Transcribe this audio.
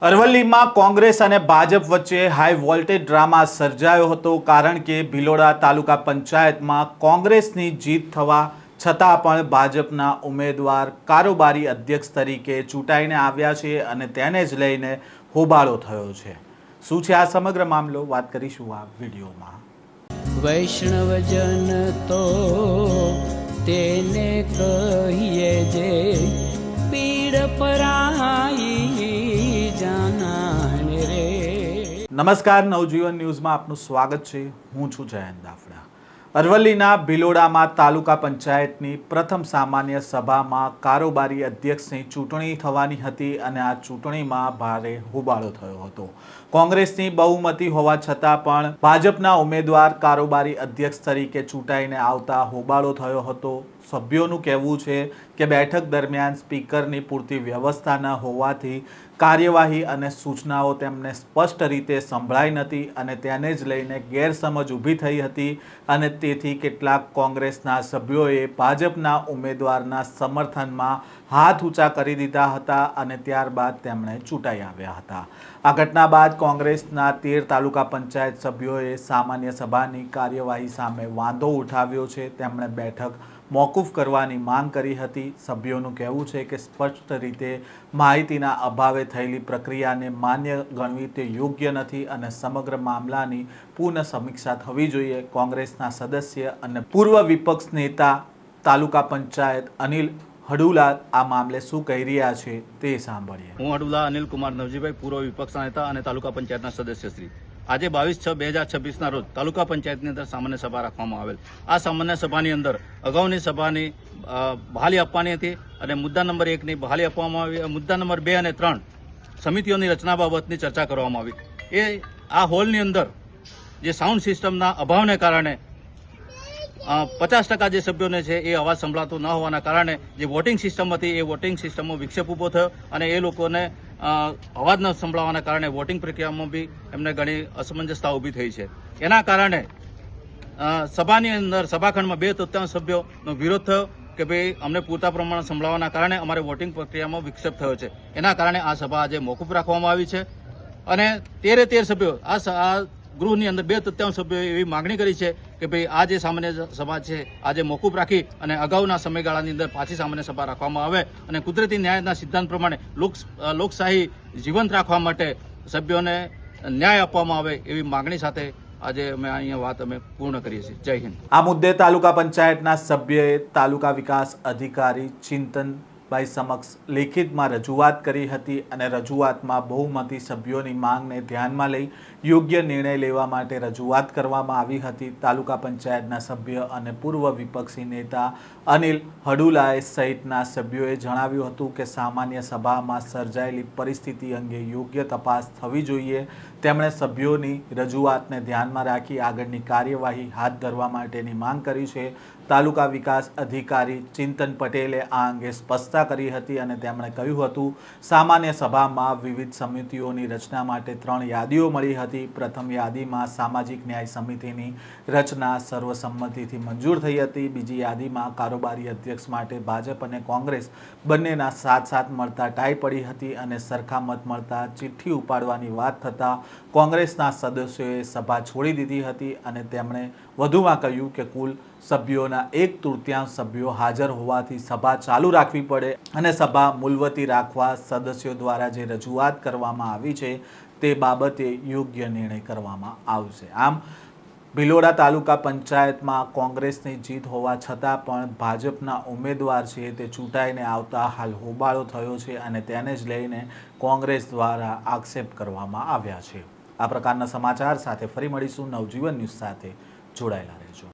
અરવલ્લીમાં કોંગ્રેસ અને ભાજપ વચ્ચે high voltage drama સર્જાયો હતો કારણ કે ભિલોડા તાલુકા પંચાયતમાં કોંગ્રેસની જીત થવા છતાં પણ ભાજપના ઉમેદવાર કારોબારી અધ્યક્ષ તરીકે ચૂંટાઈને આવ્યા છે અને તેને જ લઈને હોબાળો થયો છે। શું છે આ સમગ્ર મામલો, વાત કરીશું આ વિડીયોમાં। વૈષ્ણવજન તો તેને કહીએ જે પીડ પરાઈ જાનાને રે। નમસ્કાર, નવજીવન ન્યૂઝમાં આપનું સ્વાગત છે। હું છું જયંત દાફડા। અરવલ્લીના ભિલોડામાં તાલુકા પંચાયતની પ્રથમ સામાન્ય સભામાં કારોબારી અધ્યક્ષની ચૂંટણી થવાની હતી અને આ ચૂંટણીમાં ભારે હોબાળો થયો હતો। કોંગ્રેસની બહુમતી હોવા છતાં પણ ભાજપના ઉમેદવાર કારોબારી અધ્યક્ષ તરીકે ચૂંટાઈને આવતા હોબાળો થયો હતો। સભ્યોનું કહેવું છે કે બેઠક દરમિયાન સ્પીકરની પૂરતી વ્યવસ્થા ન હોવાથી કાર્યવાહી અને સૂચનાઓ તેમને સ્પષ્ટ રીતે સંભળાઈ નથી અને તેને જ લઈને ગેરસમજ ઊભી થઈ હતી અને તેથી કેટલાક કોંગ્રેસના સભ્યોએ ભાજપના ઉમેદવારના સમર્થનમાં હાથ ઊંચા કરી દીધા હતા અને ત્યારબાદ તેમણે ચૂંટાઈ આવ્યા હતા। આ ઘટના બાદ કોંગ્રેસના 13 તાલુકા પંચાયત સભ્યોએ સામાન્ય સભાની કાર્યવાહી સામે વાંધો ઉઠાવ્યો છે। તેમણે બેઠક મોકૂફ કરવાની માંગ કરી હતી। સભ્યોનું કહેવું છે કે સ્પષ્ટ રીતે માહિતીના અભાવે થયેલી પ્રક્રિયાને માન્ય ગણવી તે યોગ્ય નથી અને સમગ્ર મામલાની પુનઃ સમીક્ષા થવી જોઈએ। કોંગ્રેસના સદસ્ય અને પૂર્વ વિપક્ષ નેતા તાલુકા પંચાયત અનિલ હડુલા આ મામલે શું કહી રહ્યા છે તે સાંભળીએ। હું હડુલા અનિલ કુમાર નવજીભાઈ, પૂર્વ વિપક્ષના નેતા અને તાલુકા પંચાયતના સદસ્યશ્રી। આજે 22/6/2026 રોજ તાલુકા પંચાયતની અંદર સામાન્ય સભા રાખવામાં આવેલ। આ સામાન્ય સભાની અંદર અગાઉની સભાની બહાલી આપવાની હતી અને મુદ્દા નંબર 1ની બહાલી આપવામાં આવી। મુદ્દા નંબર 2 અને 3 સમિતિઓની રચના બાબતની ચર્ચા કરવામાં આવી। એ આ હોલની અંદર જે સાઉન્ડ સિસ્ટમના અભાવને કારણે 50% જે સભ્યોને છે એ અવાજ સંભળાતો ન હોવાના કારણે જે વોટિંગ સિસ્ટમ હતી એ વોટિંગ સિસ્ટમમાં વિક્ષેપ ઊભો થયો અને એ લોકોને અવાજ ન સંભળાવવાના કારણે વોટિંગ પ્રક્રિયામાં બી એમને ઘણી અસમંજસતા ઊભી થઈ છે। એના કારણે સભાની અંદર સભાખંડમાં 2/3 સભ્યોનો વિરોધ થયો કે ભાઈ અમને પૂરતા પ્રમાણમાં સંભળાવવાના કારણે અમારે વોટિંગ પ્રક્રિયામાં વિક્ષેપ થયો છે। એના કારણે આ સભા આજે મોકૂફ રાખવામાં આવી છે અને 13 સભ્યો આ ગૃહની અંદર 2/3 સભ્યોએ એવી માગણી કરી છે કે ભાઈ આ જે સામાન્ય સભા છે આજે મોકૂફ રાખી અને અગાઉના સમયગાળાની અંદર પાછી સામાન્ય સભા રાખવામાં આવે અને કુદરતી ન્યાયના સિદ્ધાંત પ્રમાણે લોકશાહી જીવંત રાખવા માટે સભ્યોને ન્યાય આપવામાં આવે એવી માગણી સાથે આજે અમે અહીંયા વાત પૂર્ણ કરીએ છીએ। જય હિન્દ। આ મુદ્દે તાલુકા પંચાયતના સભ્યએ તાલુકા વિકાસ અધિકારી ચિંતનભાઈ સમક્ષ લેખિતમાં રજૂઆત કરી હતી અને રજૂઆતમાં બહુમતી સભ્યોની માંગને ધ્યાનમાં લઈ યોગ્ય નિર્ણય લેવા માટે રજૂઆત કરવામાં આવી હતી। તાલુકા પંચાયતના સભ્ય અને પૂર્વ વિપક્ષી નેતા અનિલ હડુલાએ સહિતના સભ્યોએ જણાવ્યું હતું કે સામાન્ય સભામાં સર્જાયેલી પરિસ્થિતિ અંગે યોગ્ય તપાસ થવી જોઈએ। તેમણે સભ્યોની રજૂઆતને ધ્યાનમાં રાખી આગળની કાર્યવાહી હાથ ધરવા માટેની માંગ કરી છે। તાલુકા વિકાસ અધિકારી ચિંતન પટેલે આ અંગે સ્પષ્ટતા કરી હતી અને તેમણે કહ્યું હતું સામાન્ય સભામાં વિવિધ સમિતિઓની રચના માટે 3 યાદીઓ મળી હતી। પ્રથમ યાદીમાં સામાજિક ન્યાય સમિતિની રચના સર્વસંમતિથી મંજૂર થઈ હતી। બીજી યાદીમાં કારોબારી અધ્યક્ષ માટે ભાજપ અને કોંગ્રેસ બંનેના 7 મળતા ટાઈ પડી હતી અને સરખા મત મળતા ચિઠ્ઠી ઉપાડવાની વાત થતાં કોંગ્રેસના સદસ્યોએ સભા છોડી દીધી હતી અને તેમણે વધુમાં કહ્યું કે કુલ સભ્યોના 1/3 સભ્યો હાજર હોવાથી સભા ચાલુ રાખવી પડે અને સભા મુલતવી રાખવા સદસ્યો દ્વારા જે રજૂઆત કરવામાં આવી છે તે બાબતે યોગ્ય નિર્ણય કરવામાં આવશે। આમ ભિલોડા તાલુકા પંચાયતમાં કોંગ્રેસની જીત હોવા છતાં પણ ભાજપના ઉમેદવાર છે તે ચૂંટાઈને આવતા હાલ હોબાળો થયો છે અને તેને જ લઈને કોંગ્રેસ દ્વારા આક્ષેપ કરવામાં આવ્યા છે। આ પ્રકારના સમાચાર સાથે ફરી મળીશું। નવજીવન ન્યૂઝ સાથે જોડાયેલા રહેજો।